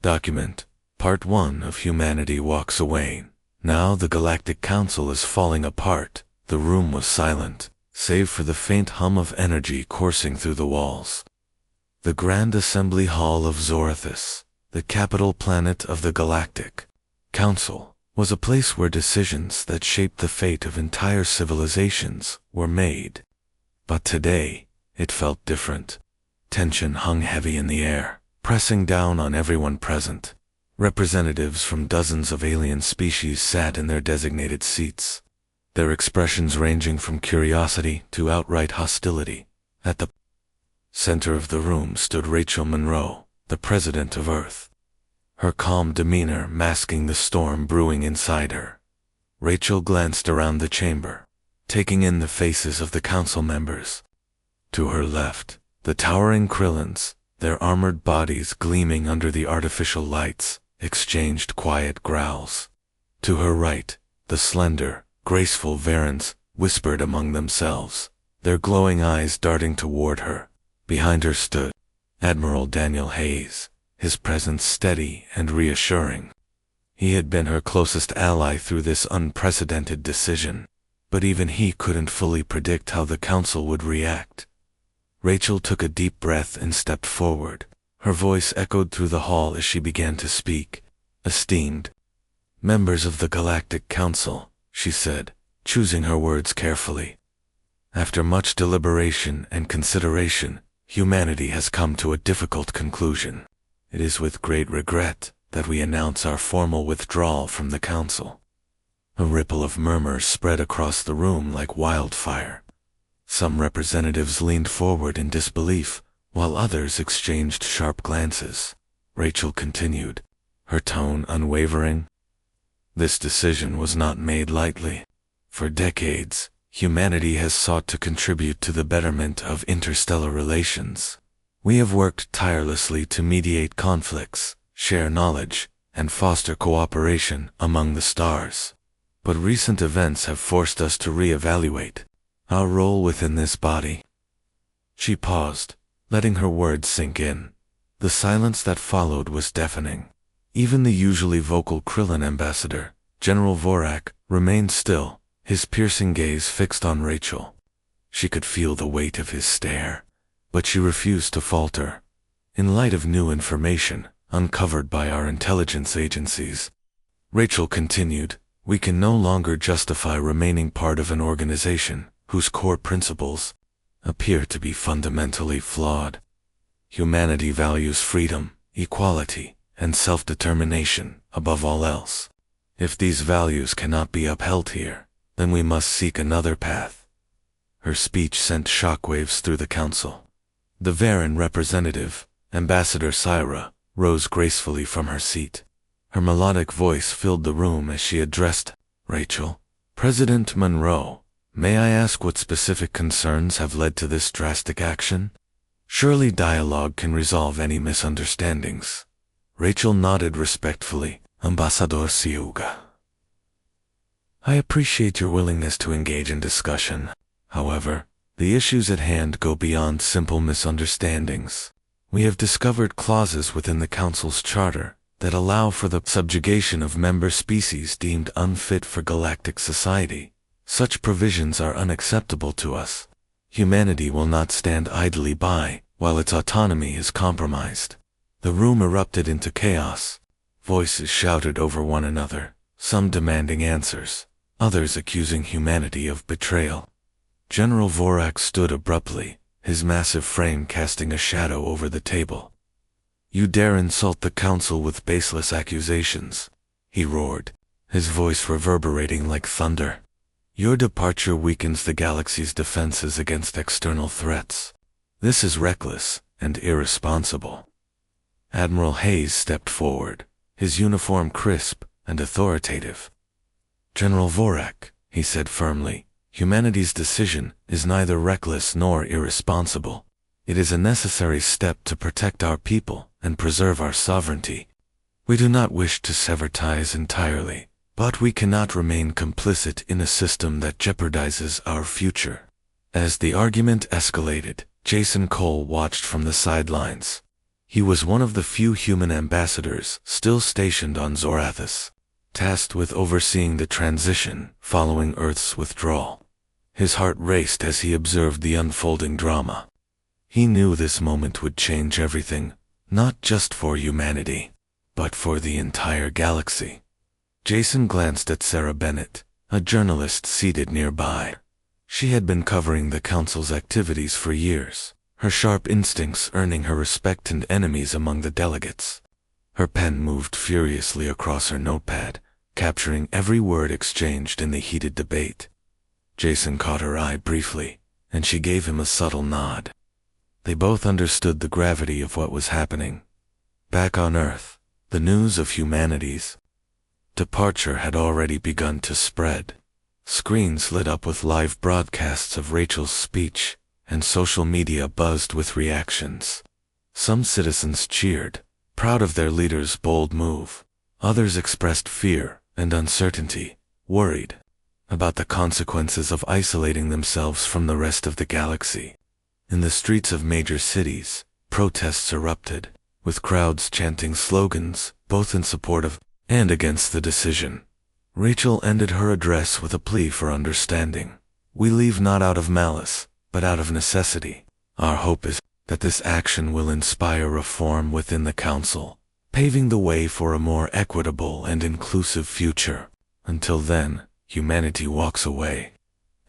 Document. Part 1 of Humanity Walks Away. Now the Galactic Council is falling apart. The room was silent, save for the faint hum of energy coursing through the walls. The Grand Assembly Hall of Zorathus, the capital planet of the Galactic Council, was a place where decisions that shaped the fate of entire civilizations were made. But today, it felt different. Tension hung heavy in the air, pressing down on everyone present. Representatives from dozens of alien species sat in their designated seats, their expressions ranging from curiosity to outright hostility. At the center of the room stood Rachel Monroe, the President of Earth, her calm demeanor masking the storm brewing inside her. Rachel glanced around the chamber, taking in the faces of the council members. To her left, the towering Krillins, their armored bodies gleaming under the artificial lights, exchanged quiet growls. To her right, the slender, graceful Varens whispered among themselves, their glowing eyes darting toward her. Behind her stood Admiral Daniel Hayes, his presence steady and reassuring. He had been her closest ally through this unprecedented decision, but even he couldn't fully predict how the council would react. Rachel took a deep breath and stepped forward. Her voice echoed through the hall as she began to speak. "Esteemed members of the Galactic Council," she said, choosing her words carefully. "After much deliberation and consideration, humanity has come to a difficult conclusion. It is with great regret that we announce our formal withdrawal from the Council." A ripple of murmurs spread across the room like wildfire. Some representatives leaned forward in disbelief, while others exchanged sharp glances. Rachel continued, her tone unwavering. "This decision was not made lightly. For decades, humanity has sought to contribute to the betterment of interstellar relations. We have worked tirelessly to mediate conflicts, share knowledge, and foster cooperation among the stars. But recent events have forced us to reevaluate our role within this body." She paused, letting her words sink in. The silence that followed was deafening. Even the usually vocal Krillin ambassador, General Vorak, remained still, his piercing gaze fixed on Rachel. She could feel the weight of his stare, but she refused to falter. "In light of new information, uncovered by our intelligence agencies," Rachel continued, "we can no longer justify remaining part of an organization whose core principles appear to be fundamentally flawed. Humanity values freedom, equality, and self-determination above all else. If these values cannot be upheld here, then we must seek another path." Her speech sent shockwaves through the council. The Varen representative, Ambassador Syra, rose gracefully from her seat. Her melodic voice filled the room as she addressed Rachel. "President Monroe, may I ask what specific concerns have led to this drastic action? Surely dialogue can resolve any misunderstandings." Rachel nodded respectfully. "Ambassador Siuga, I appreciate your willingness to engage in discussion. However, the issues at hand go beyond simple misunderstandings. We have discovered clauses within the Council's charter that allow for the subjugation of member species deemed unfit for galactic society. Such provisions are unacceptable to us. Humanity will not stand idly by while its autonomy is compromised." The room erupted into chaos. Voices shouted over one another, some demanding answers, others accusing humanity of betrayal. General Vorak stood abruptly, his massive frame casting a shadow over the table. "You dare insult the Council with baseless accusations," he roared, his voice reverberating like thunder. "Your departure weakens the galaxy's defenses against external threats. This is reckless and irresponsible." Admiral Hayes stepped forward, his uniform crisp and authoritative. "General Vorak," he said firmly, "humanity's decision is neither reckless nor irresponsible. It is a necessary step to protect our people and preserve our sovereignty. We do not wish to sever ties entirely, but we cannot remain complicit in a system that jeopardizes our future." As the argument escalated, Jason Cole watched from the sidelines. He was one of the few human ambassadors still stationed on Zorathus, tasked with overseeing the transition following Earth's withdrawal. His heart raced as he observed the unfolding drama. He knew this moment would change everything, not just for humanity, but for the entire galaxy. Jason glanced at Sarah Bennett, a journalist seated nearby. She had been covering the Council's activities for years, her sharp instincts earning her respect and enemies among the delegates. Her pen moved furiously across her notepad, capturing every word exchanged in the heated debate. Jason caught her eye briefly, and she gave him a subtle nod. They both understood the gravity of what was happening. Back on Earth, the news of humanity's departure had already begun to spread. Screens lit up with live broadcasts of Rachel's speech, and social media buzzed with reactions. Some citizens cheered, proud of their leader's bold move. Others expressed fear and uncertainty, worried about the consequences of isolating themselves from the rest of the galaxy. In the streets of major cities, protests erupted, with crowds chanting slogans, both in support of and against the decision. Rachel ended her address with a plea for understanding. "We leave not out of malice, but out of necessity. Our hope is that this action will inspire reform within the Council, paving the way for a more equitable and inclusive future. Until then, humanity walks away."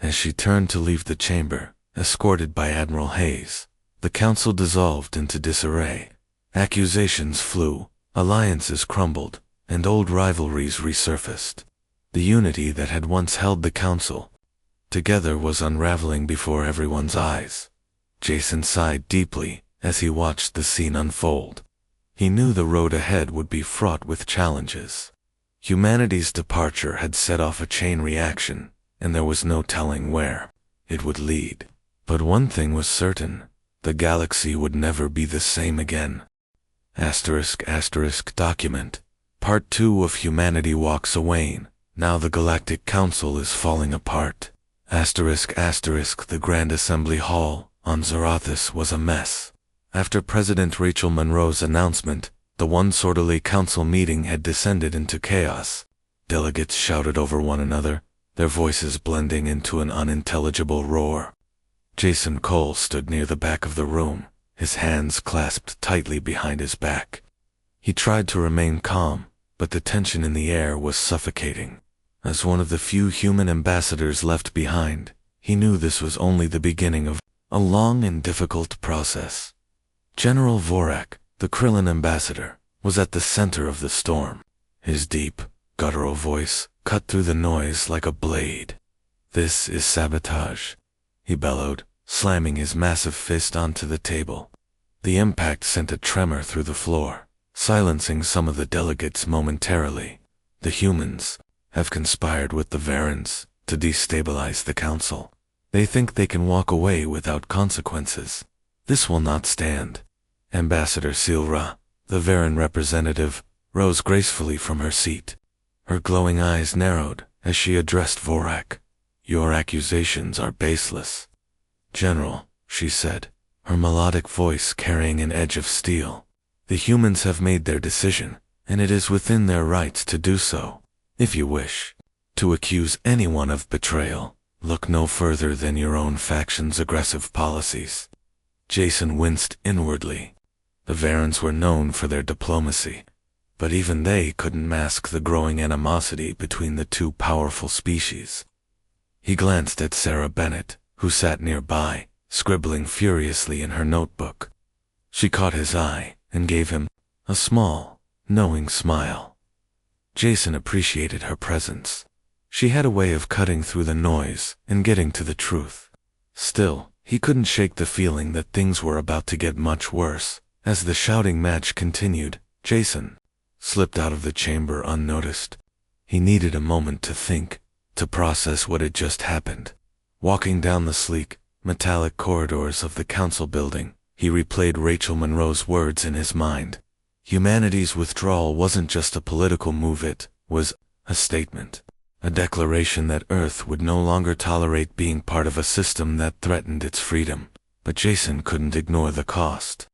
As she turned to leave the chamber, escorted by Admiral Hayes, the Council dissolved into disarray. Accusations flew, alliances crumbled, and old rivalries resurfaced. The unity that had once held the Council together was unraveling before everyone's eyes. Jason sighed deeply as he watched the scene unfold. He knew the road ahead would be fraught with challenges. Humanity's departure had set off a chain reaction, and there was no telling where it would lead. But one thing was certain: the galaxy would never be the same again. *** Document. Part 2 of Humanity Walks Away. Now the Galactic Council is falling apart. ***. The Grand Assembly Hall on Zorathus was a mess. After President Rachel Monroe's announcement, the once orderly council meeting had descended into chaos. Delegates shouted over one another, their voices blending into an unintelligible roar. Jason Cole stood near the back of the room, his hands clasped tightly behind his back. He tried to remain calm, but the tension in the air was suffocating. As one of the few human ambassadors left behind, he knew this was only the beginning of a long and difficult process. General Vorak, the Krillin ambassador, was at the center of the storm. His deep, guttural voice cut through the noise like a blade. "This is sabotage," he bellowed, slamming his massive fist onto the table. The impact sent a tremor through the floor, silencing some of the delegates momentarily. "The humans have conspired with the Varens to destabilize the Council. They think they can walk away without consequences. This will not stand." Ambassador Silra, the Varen representative, rose gracefully from her seat. Her glowing eyes narrowed as she addressed Vorak. "Your accusations are baseless." "General," she said, her melodic voice carrying an edge of steel, "the humans have made their decision, and it is within their rights to do so. If you wish to accuse anyone of betrayal, look no further than your own faction's aggressive policies." Jason winced inwardly. The Varens were known for their diplomacy, but even they couldn't mask the growing animosity between the two powerful species. He glanced at Sarah Bennett, who sat nearby, scribbling furiously in her notebook. She caught his eye and gave him a small, knowing smile. Jason appreciated her presence. She had a way of cutting through the noise and getting to the truth. Still, he couldn't shake the feeling that things were about to get much worse. As the shouting match continued, Jason slipped out of the chamber unnoticed. He needed a moment to think, to process what had just happened. Walking down the sleek, metallic corridors of the council building, he replayed Rachel Monroe's words in his mind. Humanity's withdrawal wasn't just a political move, it was a statement. A declaration that Earth would no longer tolerate being part of a system that threatened its freedom. But Jason couldn't ignore the cost.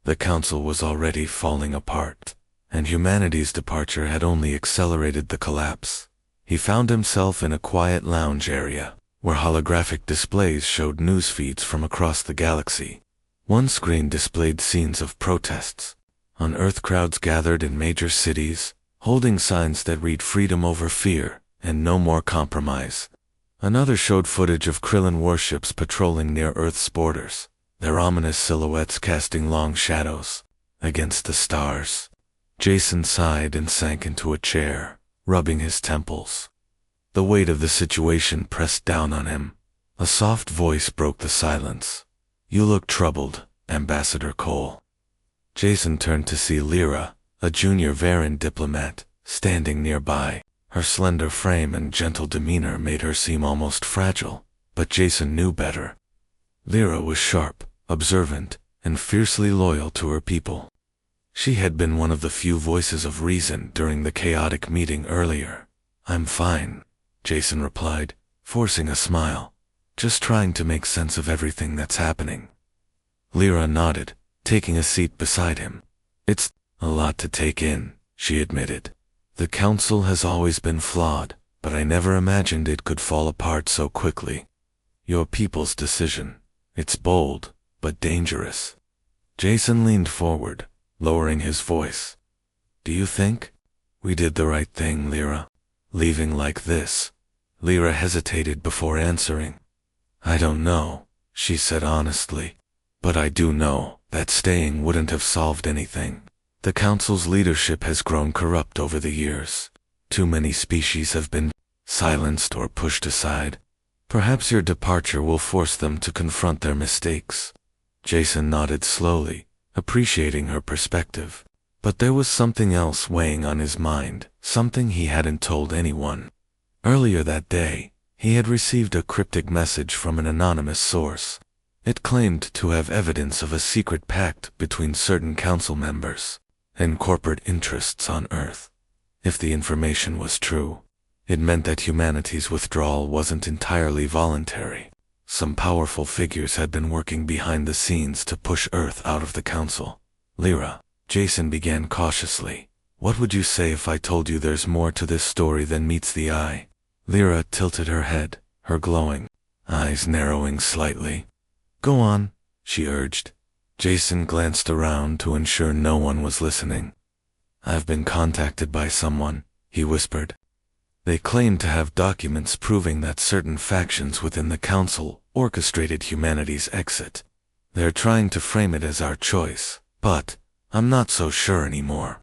The council was already falling apart, and humanity's departure had only accelerated the collapse. He found himself in a quiet lounge area, where holographic displays showed news feeds from across the galaxy. One screen displayed scenes of protests. On Earth, crowds gathered in major cities, holding signs that read "Freedom over fear" and "No more compromise." Another showed footage of Krillin warships patrolling near Earth's borders, their ominous silhouettes casting long shadows against the stars. Jason sighed and sank into a chair, rubbing his temples. The weight of the situation pressed down on him. A soft voice broke the silence. "You look troubled, Ambassador Cole." Jason turned to see Lyra, a junior Varan diplomat, standing nearby. Her slender frame and gentle demeanor made her seem almost fragile, but Jason knew better. Lyra was sharp, observant, and fiercely loyal to her people. She had been one of the few voices of reason during the chaotic meeting earlier. "I'm fine," Jason replied, forcing a smile, "just trying to make sense of everything that's happening." Lyra nodded, taking a seat beside him. "It's a lot to take in," she admitted. "The council has always been flawed, but I never imagined it could fall apart so quickly. Your people's decision. It's bold, but dangerous." Jason leaned forward, lowering his voice. "Do you think we did the right thing, Lyra? Leaving like this?" Lyra hesitated before answering. "I don't know," she said honestly. "But I do know that staying wouldn't have solved anything. The council's leadership has grown corrupt over the years. Too many species have been silenced or pushed aside. Perhaps your departure will force them to confront their mistakes." Jason nodded slowly, appreciating her perspective. But there was something else weighing on his mind, something he hadn't told anyone. Earlier that day, he had received a cryptic message from an anonymous source. It claimed to have evidence of a secret pact between certain council members and corporate interests on Earth. If the information was true, it meant that humanity's withdrawal wasn't entirely voluntary. Some powerful figures had been working behind the scenes to push Earth out of the council. "Lyra," Jason began cautiously, "what would you say if I told you there's more to this story than meets the eye?" Lyra tilted her head, her glowing eyes narrowing slightly. "Go on," she urged. Jason glanced around to ensure no one was listening. "I've been contacted by someone," he whispered. "They claim to have documents proving that certain factions within the council orchestrated humanity's exit. They're trying to frame it as our choice, but I'm not so sure anymore."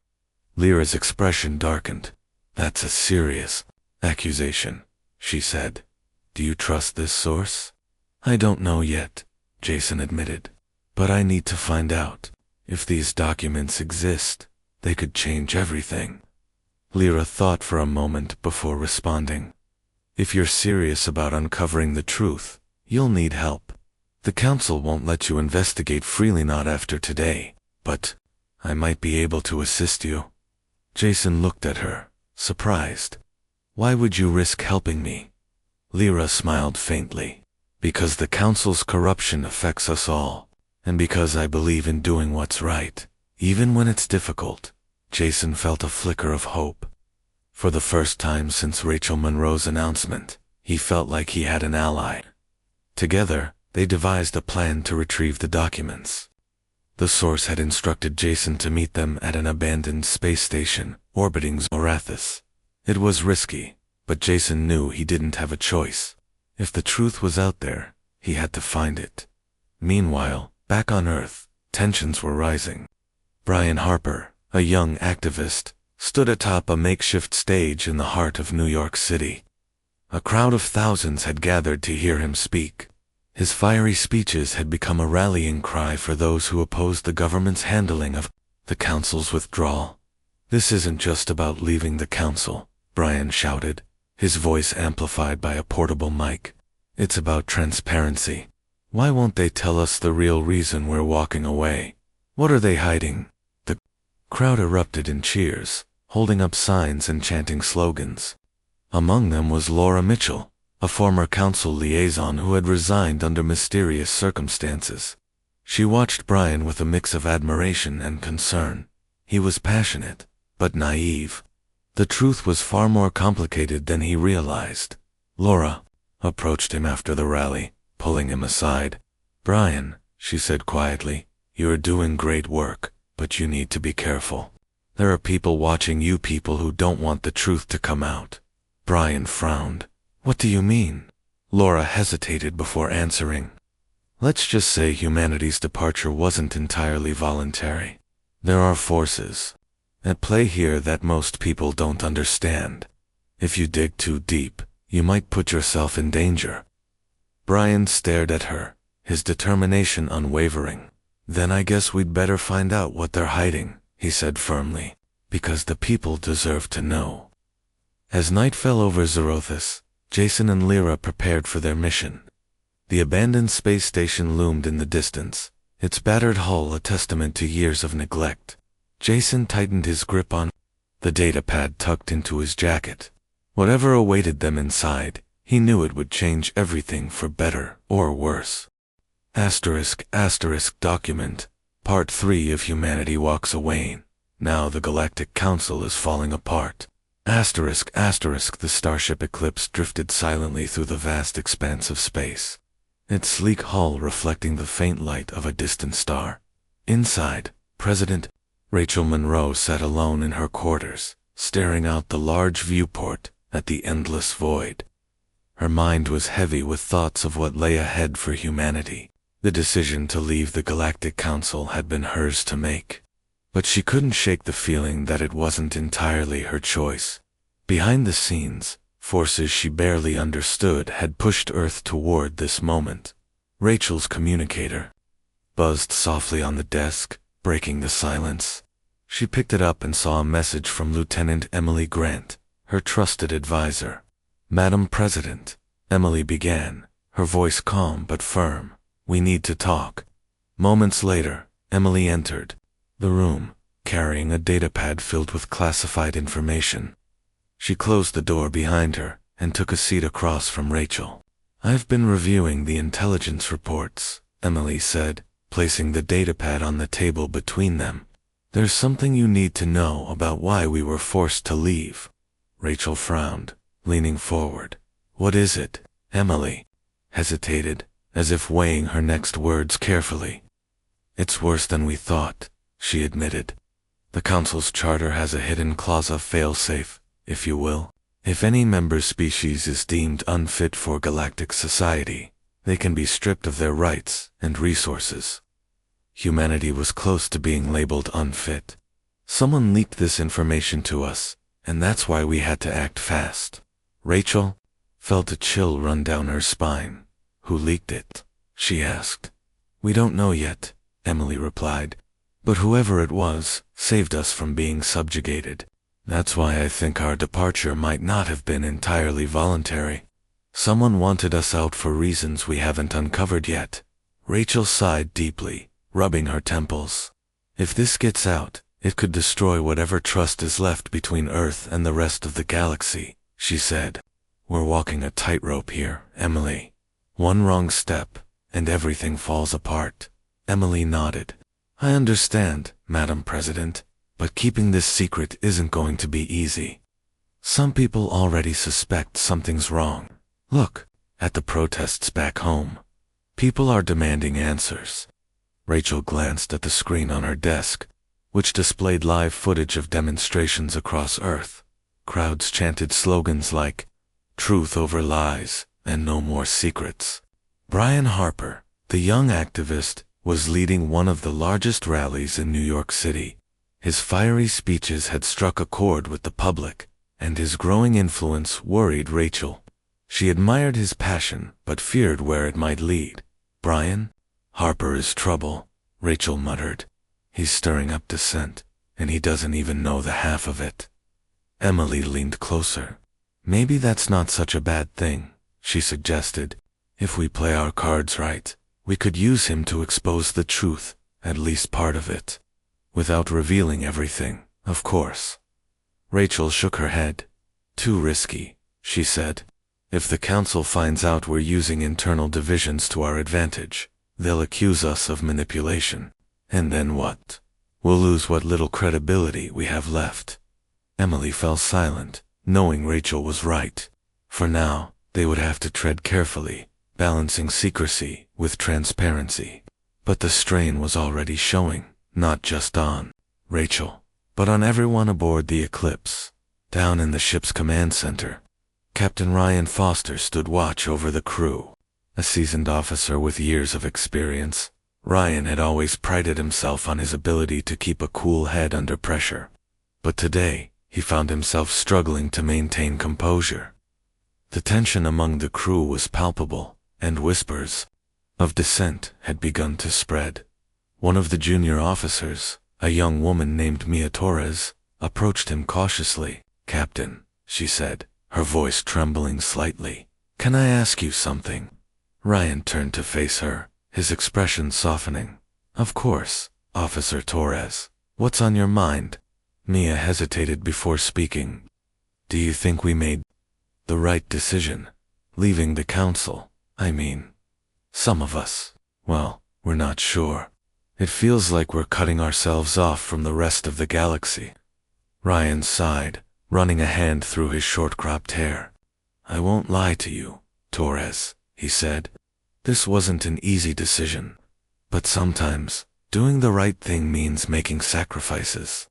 Lyra's expression darkened. "That's a serious accusation," she said. "Do you trust this source?" "I don't know yet," Jason admitted. "But I need to find out. If these documents exist, they could change everything." Lyra thought for a moment before responding. "If you're serious about uncovering the truth, you'll need help. The council won't let you investigate freely, not after today, but I might be able to assist you." Jason looked at her, surprised. "Why would you risk helping me?" Lyra smiled faintly. "Because the council's corruption affects us all, and because I believe in doing what's right, even when it's difficult." Jason felt a flicker of hope. For the first time since Rachel Monroe's announcement, he felt like he had an ally. Together, they devised a plan to retrieve the documents. The source had instructed Jason to meet them at an abandoned space station orbiting Zorathis. It was risky, but Jason knew he didn't have a choice. If the truth was out there, he had to find it. Meanwhile, back on Earth, tensions were rising. Brian Harper, a young activist, stood atop a makeshift stage in the heart of New York City. A crowd of thousands had gathered to hear him speak. His fiery speeches had become a rallying cry for those who opposed the government's handling of the council's withdrawal. "This isn't just about leaving the council," Brian shouted, his voice amplified by a portable mic. "It's about transparency. Why won't they tell us the real reason we're walking away? What are they hiding?" The crowd erupted in cheers, holding up signs and chanting slogans. Among them was Laura Mitchell, a former council liaison who had resigned under mysterious circumstances. She watched Brian with a mix of admiration and concern. He was passionate, but naive. The truth was far more complicated than he realized. Laura approached him after the rally, pulling him aside. "Brian," she said quietly, "you are doing great work, but you need to be careful. There are people watching you, people who don't want the truth to come out." Brian frowned. "What do you mean?" Laura hesitated before answering. "Let's just say humanity's departure wasn't entirely voluntary. There are forces at play here that most people don't understand. If you dig too deep, you might put yourself in danger." Brian stared at her, his determination unwavering. "Then I guess we'd better find out what they're hiding," he said firmly, "because the people deserve to know." As night fell over Zerothis, Jason and Lyra prepared for their mission. The abandoned space station loomed in the distance, its battered hull a testament to years of neglect. Jason tightened his grip on the datapad tucked into his jacket. Whatever awaited them inside, he knew it would change everything for better or worse. *** document, Part 3 of Humanity Walks Away. Now the Galactic Council is falling apart. ***, the starship Eclipse drifted silently through the vast expanse of space, its sleek hull reflecting the faint light of a distant star. Inside, President Rachel Monroe sat alone in her quarters, staring out the large viewport at the endless void. Her mind was heavy with thoughts of what lay ahead for humanity. The decision to leave the Galactic Council had been hers to make, but she couldn't shake the feeling that it wasn't entirely her choice. Behind the scenes, forces she barely understood had pushed Earth toward this moment. Rachel's communicator buzzed softly on the desk, breaking the silence. She picked it up and saw a message from Lieutenant Emily Grant, her trusted advisor. "Madam President," Emily began, her voice calm but firm, "we need to talk." Moments later, Emily entered the room, carrying a datapad filled with classified information. She closed the door behind her and took a seat across from Rachel. "I've been reviewing the intelligence reports," Emily said, placing the datapad on the table between them. "There's something you need to know about why we were forced to leave." Rachel frowned, leaning forward. "What is it?" Emily hesitated, as if weighing her next words carefully. "It's worse than we thought," she admitted. "The Council's charter has a hidden clause of failsafe, if you will. If any member species is deemed unfit for galactic society, they can be stripped of their rights and resources. Humanity was close to being labeled unfit. Someone leaked this information to us, and that's why we had to act fast." Rachel felt a chill run down her spine. "Who leaked it?" she asked. "We don't know yet," Emily replied, "but whoever it was saved us from being subjugated. That's why I think our departure might not have been entirely voluntary. Someone wanted us out for reasons we haven't uncovered yet." Rachel sighed deeply, rubbing her temples. "If this gets out, it could destroy whatever trust is left between Earth and the rest of the galaxy," she said. "We're walking a tightrope here, Emily. One wrong step, and everything falls apart." Emily nodded. "I understand, Madam President, but keeping this secret isn't going to be easy. Some people already suspect something's wrong. Look at the protests back home. People are demanding answers." Rachel glanced at the screen on her desk, which displayed live footage of demonstrations across Earth. Crowds chanted slogans like, "Truth over lies," and "No more secrets." Brian Harper, the young activist, was leading one of the largest rallies in New York City. His fiery speeches had struck a chord with the public, and his growing influence worried Rachel. She admired his passion, but feared where it might lead. "Brian? Harper is trouble," Rachel muttered. "He's stirring up dissent, and he doesn't even know the half of it." Emily leaned closer. "Maybe that's not such a bad thing," she suggested. "If we play our cards right, we could use him to expose the truth, at least part of it. Without revealing everything, of course." Rachel shook her head. "Too risky," she said. "If the Council finds out we're using internal divisions to our advantage, They'll accuse us of manipulation. And then what? We'll lose what little credibility we have left. Emily fell silent, knowing Rachel was right. For now, they would have to tread carefully, balancing secrecy with transparency. But the strain was already showing, not just on Rachel, but on everyone aboard the Eclipse. Down in the ship's command center, Captain Ryan Foster stood watch over the crew. A seasoned officer with years of experience, Ryan had always prided himself on his ability to keep a cool head under pressure. But today, he found himself struggling to maintain composure. The tension among the crew was palpable, and whispers of dissent had begun to spread. One of the junior officers, a young woman named Mia Torres, approached him cautiously. "Captain," she said, her voice trembling slightly, "can I ask you something?" Ryan turned to face her, his expression softening. "Of course, Officer Torres. What's on your mind?" Mia hesitated before speaking. "Do you think we made the right decision? Leaving the council, I mean. Some of us, well, we're not sure. It feels like we're cutting ourselves off from the rest of the galaxy." Ryan sighed, running a hand through his short-cropped hair. "I won't lie to you, Torres," he said. "This wasn't an easy decision. But sometimes, doing the right thing means making sacrifices.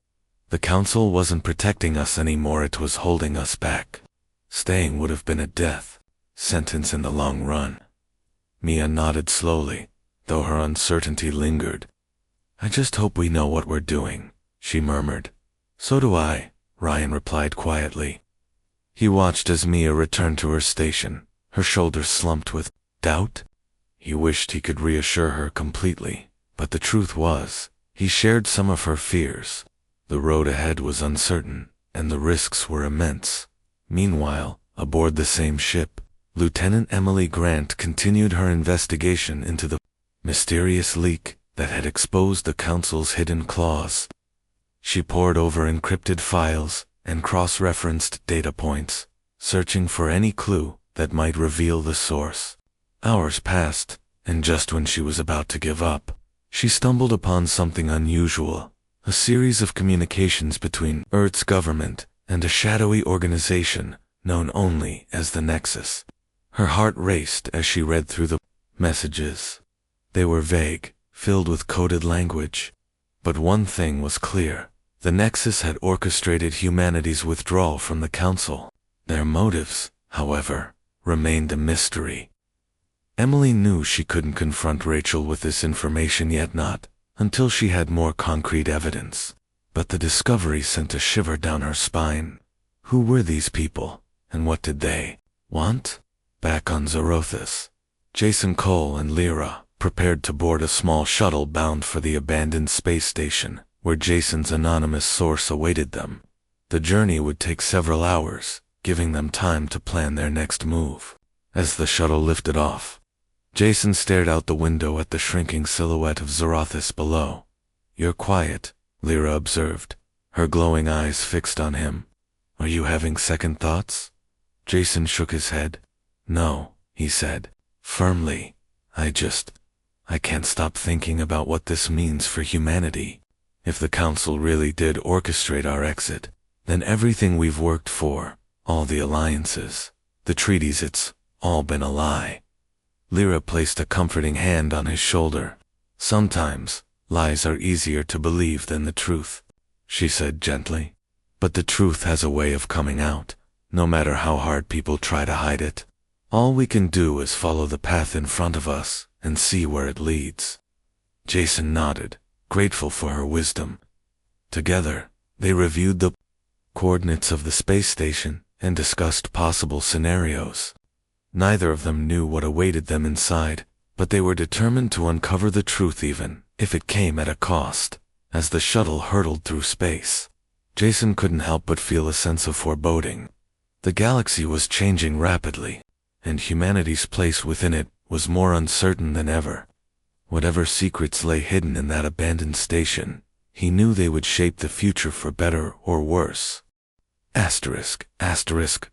The council wasn't protecting us anymore, it was holding us back. Staying would have been a death sentence in the long run." Mia nodded slowly, though her uncertainty lingered. "I just hope we know what we're doing," she murmured. "So do I," Ryan replied quietly. He watched as Mia returned to her station, her shoulders slumped with doubt. He wished he could reassure her completely, but the truth was, he shared some of her fears. The road ahead was uncertain, and the risks were immense. Meanwhile, aboard the same ship, Lieutenant Emily Grant continued her investigation into the mysterious leak that had exposed the Council's hidden claws. She pored over encrypted files and cross-referenced data points, searching for any clue that might reveal the source. Hours passed, and just when she was about to give up, she stumbled upon something unusual, a series of communications between Earth's government and a shadowy organization known only as the Nexus. Her heart raced as she read through the messages. They were vague, filled with coded language. But one thing was clear. The Nexus had orchestrated humanity's withdrawal from the Council. Their motives, however, remained a mystery. Emily knew she couldn't confront Rachel with this information, yet not until she had more concrete evidence. But the discovery sent a shiver down her spine. Who were these people, and what did they want? Back on Zerothis, Jason Cole and Lyra prepared to board a small shuttle bound for the abandoned space station, where Jason's anonymous source awaited them. The journey would take several hours, giving them time to plan their next move. As the shuttle lifted off, Jason stared out the window at the shrinking silhouette of Zerothis below. "You're quiet," Lyra observed, her glowing eyes fixed on him. "Are you having second thoughts?" Jason shook his head. "No," he said, firmly. I can't stop thinking about what this means for humanity. If the Council really did orchestrate our exit, then everything we've worked for, all the alliances, the treaties, it's all been a lie." Lyra placed a comforting hand on his shoulder. "Sometimes, lies are easier to believe than the truth," she said gently. "But the truth has a way of coming out, no matter how hard people try to hide it. All we can do is follow the path in front of us and see where it leads." Jason nodded, grateful for her wisdom. Together, they reviewed the coordinates of the space station and discussed possible scenarios. Neither of them knew what awaited them inside, but they were determined to uncover the truth even if it came at a cost. As the shuttle hurtled through space, Jason couldn't help but feel a sense of foreboding. The galaxy was changing rapidly, and humanity's place within it was more uncertain than ever. Whatever secrets lay hidden in that abandoned station, he knew they would shape the future for better or worse.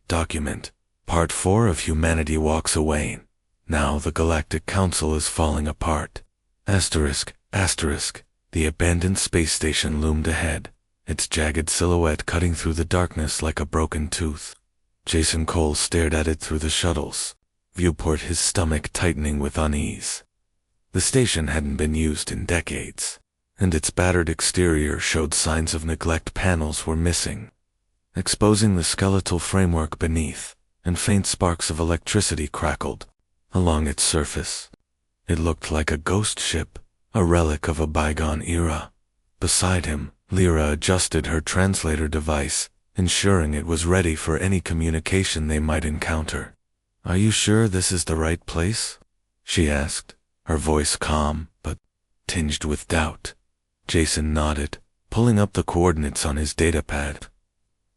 Document. Part 4 of Humanity Walks Away. Now the Galactic Council is falling apart. Asterisk, asterisk. The abandoned space station loomed ahead, its jagged silhouette cutting through the darkness like a broken tooth. Jason Cole stared at it through the shuttle's viewport, his stomach tightening with unease. The station hadn't been used in decades, and its battered exterior showed signs of neglect. Panels were missing, exposing the skeletal framework beneath, and faint sparks of electricity crackled along its surface. It looked like a ghost ship, a relic of a bygone era. Beside him, Lyra adjusted her translator device, ensuring it was ready for any communication they might encounter. "Are you sure this is the right place?" she asked, her voice calm but tinged with doubt. Jason nodded, pulling up the coordinates on his datapad.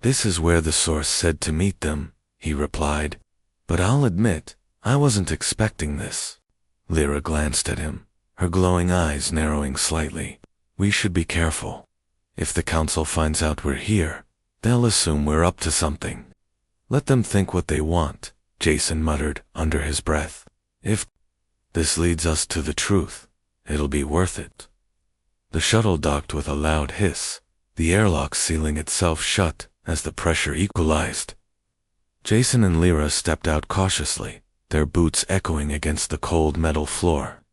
"This is where the source said to meet them," he replied. "But I'll admit, I wasn't expecting this." Lyra glanced at him, her glowing eyes narrowing slightly. "We should be careful. If the council finds out we're here, they'll assume we're up to something." "Let them think what they want," Jason muttered under his breath. "If this leads us to the truth, it'll be worth it." The shuttle docked with a loud hiss, the airlock sealing itself shut as the pressure equalized. Jason and Lyra stepped out cautiously, their boots echoing against the cold metal floor.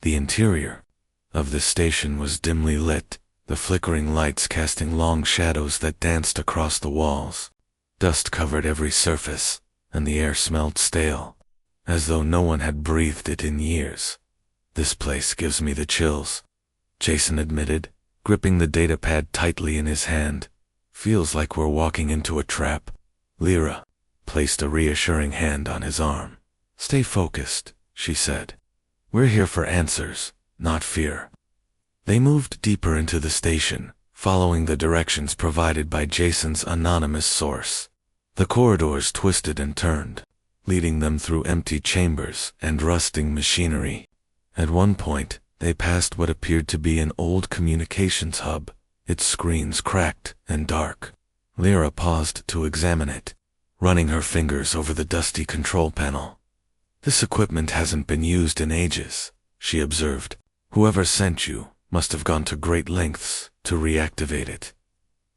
The interior of the station was dimly lit, the flickering lights casting long shadows that danced across the walls. Dust covered every surface, and the air smelled stale, as though no one had breathed it in years. "This place gives me the chills," Jason admitted, gripping the datapad tightly in his hand. "Feels like we're walking into a trap." Lyra placed a reassuring hand on his arm. "Stay focused," she said. "We're here for answers, not fear." They moved deeper into the station, following the directions provided by Jason's anonymous source. The corridors twisted and turned, leading them through empty chambers and rusting machinery. At one point, they passed what appeared to be an old communications hub, its screens cracked and dark. Lyra paused to examine it, running her fingers over the dusty control panel. "This equipment hasn't been used in ages," she observed. "Whoever sent you must have gone to great lengths to reactivate it."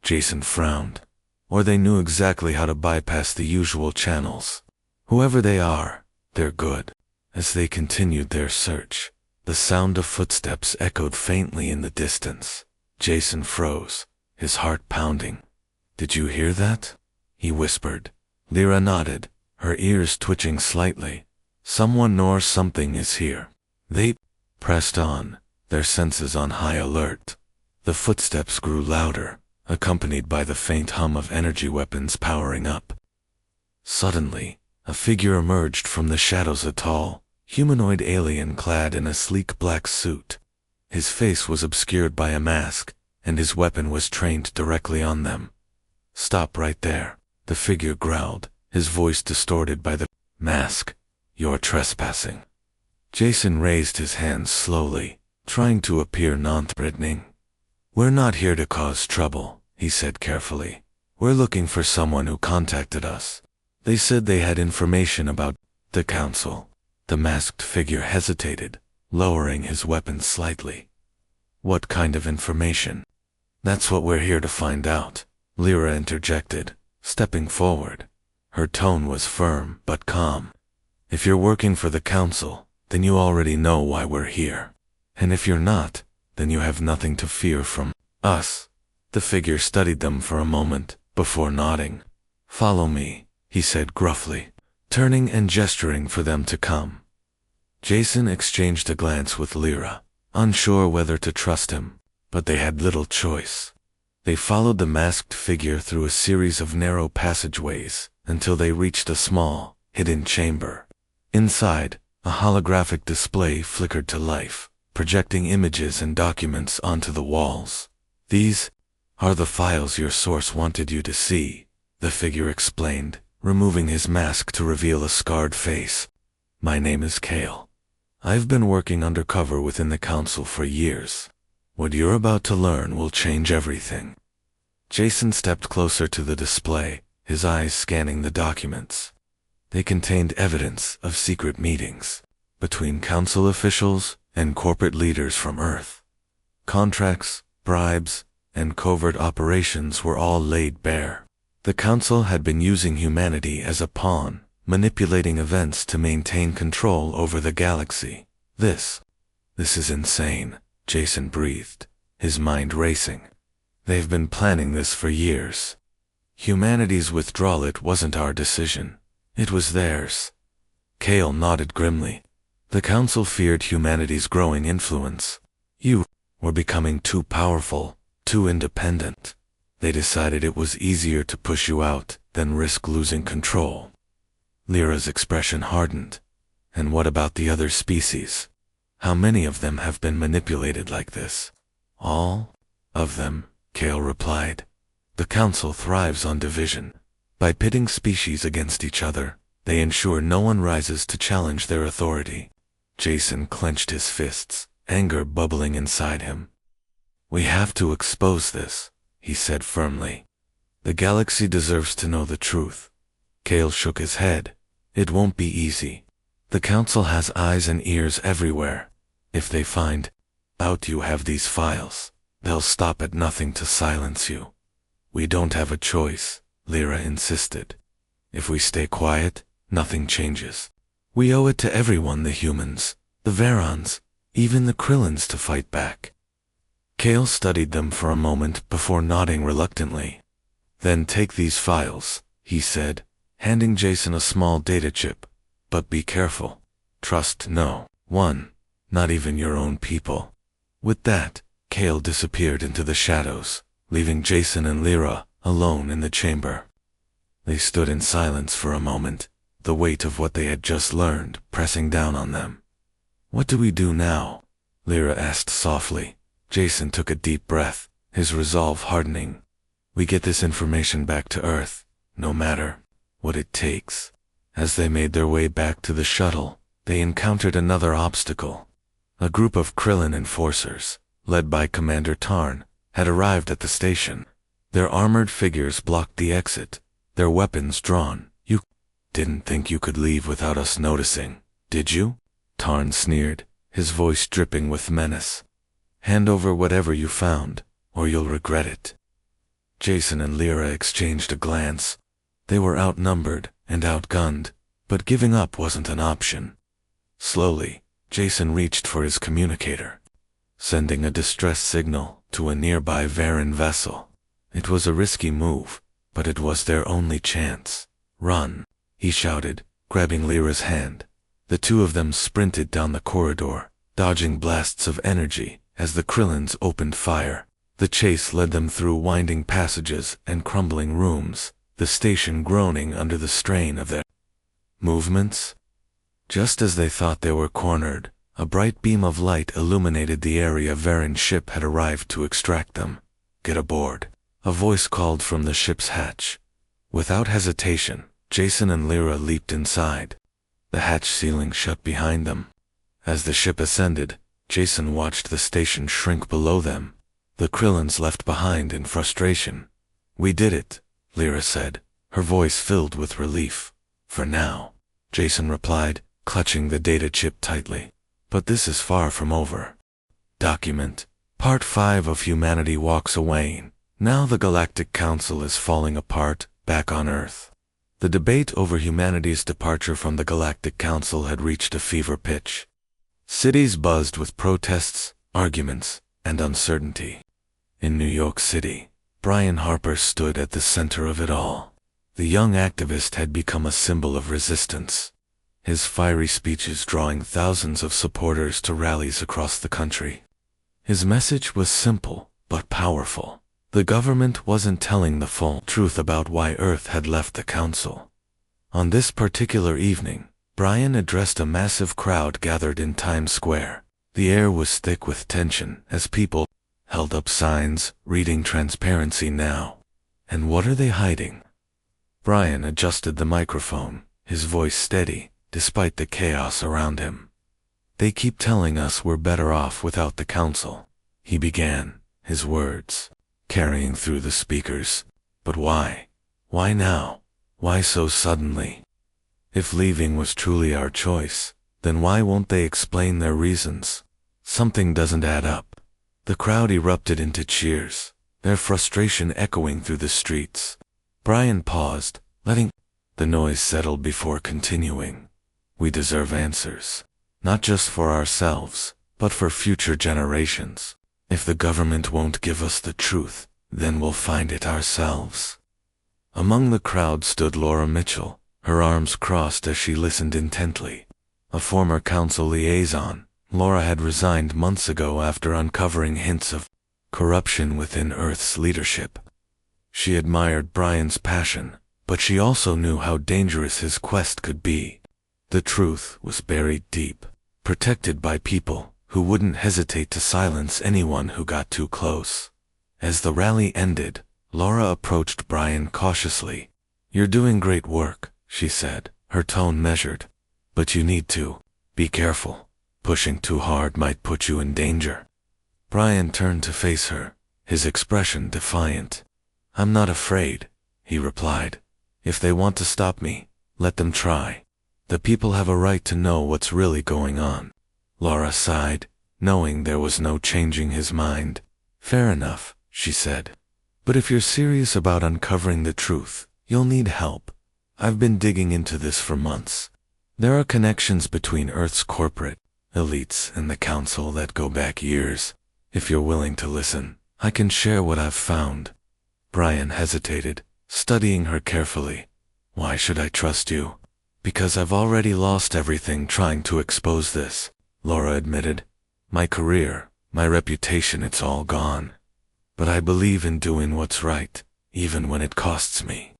Jason frowned. "Or they knew exactly how to bypass the usual channels. Whoever they are, they're good." As they continued their search, the sound of footsteps echoed faintly in the distance. Jason froze, his heart pounding. "Did you hear that?" he whispered. Lyra nodded, her ears twitching slightly. "Someone or something is here." They pressed on, their senses on high alert. The footsteps grew louder, accompanied by the faint hum of energy weapons powering up. Suddenly, a figure emerged from the shadows, a tall, humanoid alien clad in a sleek black suit. His face was obscured by a mask, and his weapon was trained directly on them. "Stop right there," the figure growled, his voice distorted by the mask. "You're trespassing." Jason raised his hands slowly, trying to appear non-threatening. "We're not here to cause trouble," he said carefully. "We're looking for someone who contacted us. They said they had information about the council." The masked figure hesitated, lowering his weapon slightly. "What kind of information?" "That's what we're here to find out," Lyra interjected, stepping forward. Her tone was firm but calm. "If you're working for the council, then you already know why we're here. And if you're not, then you have nothing to fear from us." The figure studied them for a moment, before nodding. "Follow me," he said gruffly, turning and gesturing for them to come. Jason exchanged a glance with Lyra, unsure whether to trust him, but they had little choice. They followed the masked figure through a series of narrow passageways until they reached a small, hidden chamber. Inside, a holographic display flickered to life, projecting images and documents onto the walls. "These are the files your source wanted you to see," the figure explained, removing his mask to reveal a scarred face. "My name is Kale. I've been working undercover within the council for years. What you're about to learn will change everything." Jason stepped closer to the display, his eyes scanning the documents. They contained evidence of secret meetings between council officials and corporate leaders from Earth. Contracts, bribes, and covert operations were all laid bare. The Council had been using humanity as a pawn, manipulating events to maintain control over the galaxy. This is insane, Jason breathed, his mind racing. They've been planning this for years. Humanity's withdrawal, it wasn't our decision. It was theirs. Kale nodded grimly. The Council feared humanity's growing influence. You were becoming too powerful, too independent. They decided it was easier to push you out than risk losing control. Lyra's expression hardened. And what about the other species? How many of them have been manipulated like this? All of them, Kale replied. The Council thrives on division. By pitting species against each other, they ensure no one rises to challenge their authority. Jason clenched his fists, anger bubbling inside him. We have to expose this, he said firmly. The galaxy deserves to know the truth. Kale shook his head. It won't be easy. The Council has eyes and ears everywhere. If they find out you have these files, they'll stop at nothing to silence you. We don't have a choice, Lyra insisted. If we stay quiet, nothing changes. We owe it to everyone, the humans, the Varons, even the Krillins, to fight back. Kale studied them for a moment before nodding reluctantly. Then take these files, he said, handing Jason a small data chip. But be careful. Trust no one, not even your own people. With that, Kale disappeared into the shadows, leaving Jason and Lyra alone in the chamber. They stood in silence for a moment, the weight of what they had just learned pressing down on them. What do we do now? Lyra asked softly. Jason took a deep breath, his resolve hardening. We get this information back to Earth, no matter what it takes. As they made their way back to the shuttle, they encountered another obstacle. A group of Krillin enforcers, led by Commander Tarn, had arrived at the station. Their armored figures blocked the exit, their weapons drawn. You didn't think you could leave without us noticing, did you? Tarn sneered, his voice dripping with menace. Hand over whatever you found, or you'll regret it. Jason and Lyra exchanged a glance. They were outnumbered and outgunned, but giving up wasn't an option. Slowly, Jason reached for his communicator, sending a distress signal to a nearby Varan vessel. It was a risky move, but it was their only chance. Run, he shouted, grabbing Lyra's hand. The two of them sprinted down the corridor, dodging blasts of energy as the Krillins opened fire. The chase led them through winding passages and crumbling rooms, the station groaning under the strain of their movements. Just as they thought they were cornered, a bright beam of light illuminated the area Varan's ship had arrived to extract them. Get aboard, a voice called from the ship's hatch. Without hesitation, Jason and Lyra leaped inside. The hatch ceiling shut behind them. As the ship ascended, Jason watched the station shrink below them, the Krillins left behind in frustration. We did it, Lyra said, her voice filled with relief. For now, Jason replied, clutching the data chip tightly. But this is far from over. Document. Part 5 of Humanity Walks Away. Now the Galactic Council is falling apart, back on Earth. The debate over humanity's departure from the Galactic Council had reached a fever pitch. Cities buzzed with protests, arguments, and uncertainty. In New York City, Brian Harper stood at the center of it all. The young activist had become a symbol of resistance, his fiery speeches drawing thousands of supporters to rallies across the country. His message was simple, but powerful. The government wasn't telling the full truth about why Earth had left the Council. On this particular evening, Brian addressed a massive crowd gathered in Times Square. The air was thick with tension as people held up signs reading "Transparency now." And what are they hiding? Brian adjusted the microphone, his voice steady, despite the chaos around him. They keep telling us we're better off without the Council, he began, his words carrying through the speakers. But why? Why now? Why so suddenly? If leaving was truly our choice, then why won't they explain their reasons? Something doesn't add up. The crowd erupted into cheers, their frustration echoing through the streets. Brian paused, letting the noise settle before continuing. We deserve answers, not just for ourselves, but for future generations. If the government won't give us the truth, then we'll find it ourselves. Among the crowd stood Laura Mitchell, her arms crossed as she listened intently. A former council liaison, Laura had resigned months ago after uncovering hints of corruption within Earth's leadership. She admired Brian's passion, but she also knew how dangerous his quest could be. The truth was buried deep, protected by people who wouldn't hesitate to silence anyone who got too close. As the rally ended, Laura approached Brian cautiously. "You're doing great work," she said, her tone measured. "But you need to be careful. Pushing too hard might put you in danger." Brian turned to face her, his expression defiant. "I'm not afraid," he replied. "If they want to stop me, let them try. The people have a right to know what's really going on." Laura sighed, knowing there was no changing his mind. "Fair enough," she said. "But if you're serious about uncovering the truth, you'll need help. I've been digging into this for months. There are connections between Earth's corporate elites and the Council that go back years. If you're willing to listen, I can share what I've found." Brian hesitated, studying her carefully. "Why should I trust you?" "Because I've already lost everything trying to expose this," Laura admitted. "My career, my reputation, it's all gone. But I believe in doing what's right, even when it costs me."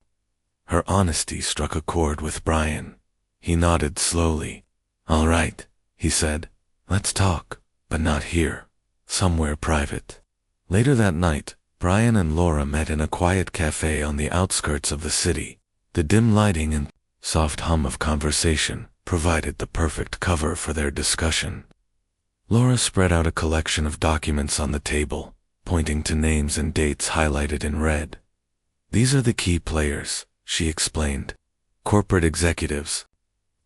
Her honesty struck a chord with Brian. He nodded slowly. "All right," he said. "Let's talk, but not here. Somewhere private." Later that night, Brian and Laura met in a quiet cafe on the outskirts of the city. The dim lighting and soft hum of conversation provided the perfect cover for their discussion. Laura spread out a collection of documents on the table, pointing to names and dates highlighted in red. "These are the key players," she explained. "Corporate executives,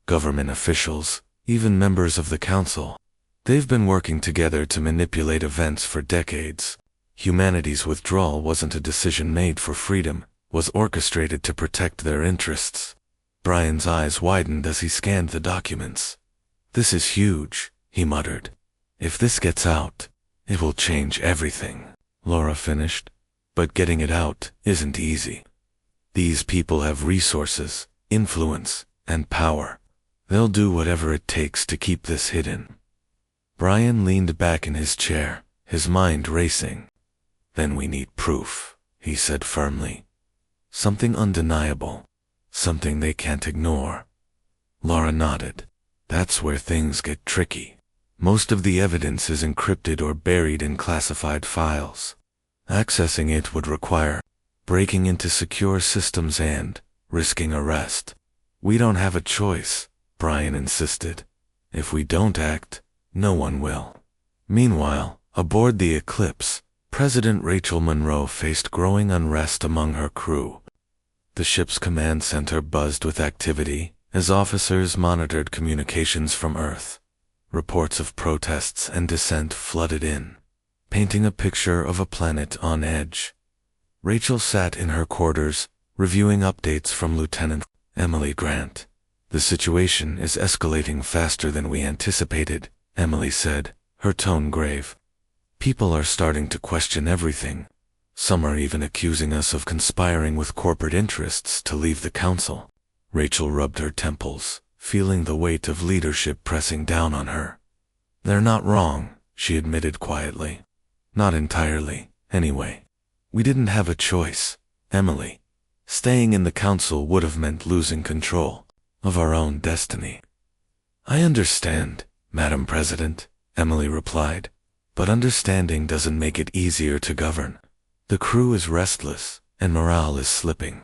government officials, even members of the council. They've been working together to manipulate events for decades. Humanity's withdrawal wasn't a decision made for freedom, was orchestrated to protect their interests." Brian's eyes widened as he scanned the documents. "This is huge," he muttered. "If this gets out, it will change everything," Laura finished. "But getting it out isn't easy. These people have resources, influence, and power. They'll do whatever it takes to keep this hidden." Brian leaned back in his chair, his mind racing. "Then we need proof," he said firmly. "Something undeniable, something they can't ignore." Laura nodded. "That's where things get tricky. Most of the evidence is encrypted or buried in classified files. Accessing it would require breaking into secure systems and risking arrest." "We don't have a choice," Brian insisted. "If we don't act, no one will." Meanwhile, aboard the Eclipse, President Rachel Monroe faced growing unrest among her crew. The ship's command center buzzed with activity as officers monitored communications from Earth. Reports of protests and dissent flooded in, painting a picture of a planet on edge. Rachel sat in her quarters, reviewing updates from Lieutenant Emily Grant. "The situation is escalating faster than we anticipated," Emily said, her tone grave. "People are starting to question everything. Some are even accusing us of conspiring with corporate interests to leave the council." Rachel rubbed her temples, feeling the weight of leadership pressing down on her. "They're not wrong," she admitted quietly. "Not entirely, anyway. We didn't have a choice, Emily. Staying in the council would have meant losing control of our own destiny." "I understand, Madam President," Emily replied, "but understanding doesn't make it easier to govern. The crew is restless, and morale is slipping.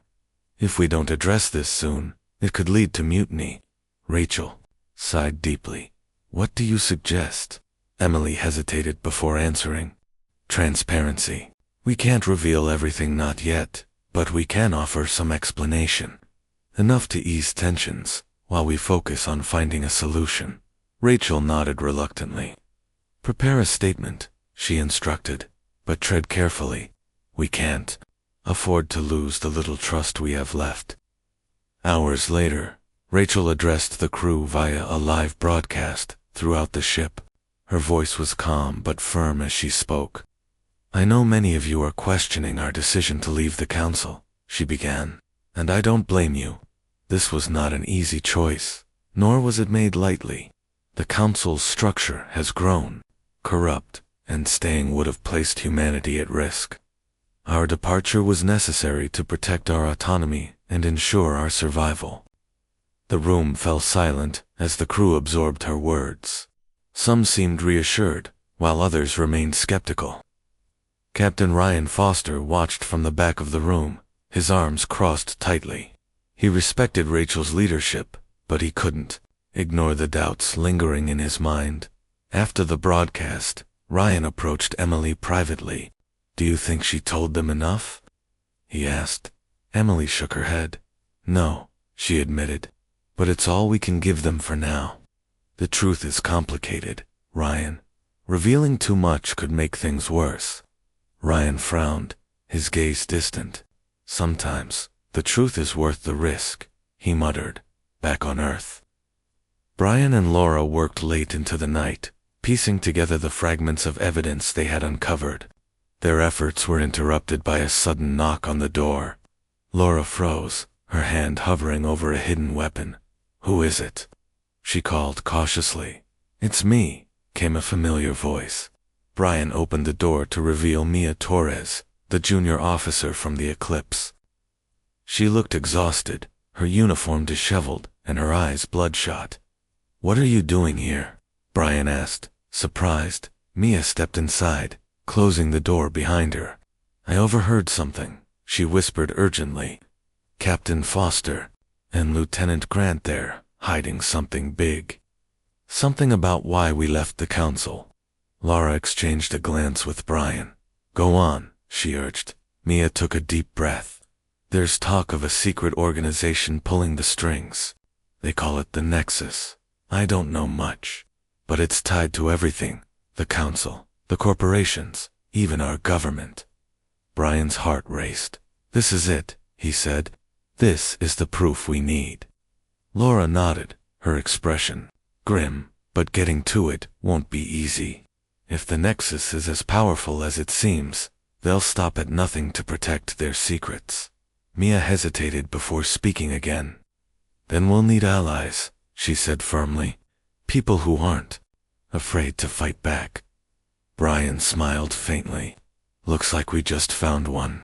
If we don't address this soon, it could lead to mutiny." Rachel sighed deeply. "What do you suggest?" Emily hesitated before answering. "Transparency. We can't reveal everything, not yet, but we can offer some explanation. Enough to ease tensions, while we focus on finding a solution." Rachel nodded reluctantly. Prepare a statement, she instructed, but tread carefully. We can't afford to lose the little trust we have left. Hours later, Rachel addressed the crew via a live broadcast throughout the ship. Her voice was calm but firm as she spoke. I know many of you are questioning our decision to leave the council, she began, and I don't blame you. This was not an easy choice, nor was it made lightly. The council's structure has grown, corrupt, and staying would have placed humanity at risk. Our departure was necessary to protect our autonomy and ensure our survival. The room fell silent as the crew absorbed her words. Some seemed reassured, while others remained skeptical. Captain Ryan Foster watched from the back of the room, his arms crossed tightly. He respected Rachel's leadership, but he couldn't ignore the doubts lingering in his mind. After the broadcast, Ryan approached Emily privately. Do you think she told them enough? He asked. Emily shook her head. No, she admitted. But it's all we can give them for now. The truth is complicated, Ryan. Revealing too much could make things worse. Ryan frowned, his gaze distant. Sometimes, the truth is worth the risk, he muttered, back on Earth. Brian and Laura worked late into the night, piecing together the fragments of evidence they had uncovered. Their efforts were interrupted by a sudden knock on the door. Laura froze, her hand hovering over a hidden weapon. Who is it? She called cautiously. It's me, came a familiar voice. Brian opened the door to reveal Mia Torres, the junior officer from the Eclipse. She looked exhausted, her uniform disheveled, and her eyes bloodshot. What are you doing here? Brian asked, surprised. Mia stepped inside, closing the door behind her. I overheard something, she whispered urgently. Captain Foster and Lieutenant Grant there, hiding something big. Something about why we left the council. Laura exchanged a glance with Brian. Go on, she urged. Mia took a deep breath. There's talk of a secret organization pulling the strings. They call it the Nexus. I don't know much, but it's tied to everything. The council, the corporations, even our government. Brian's heart raced. This is it, he said. This is the proof we need. Laura nodded, her expression grim, but getting to it won't be easy. If the Nexus is as powerful as it seems, they'll stop at nothing to protect their secrets. Mia hesitated before speaking again. Then we'll need allies, she said firmly. People who aren't afraid to fight back. Brian smiled faintly. Looks like we just found one.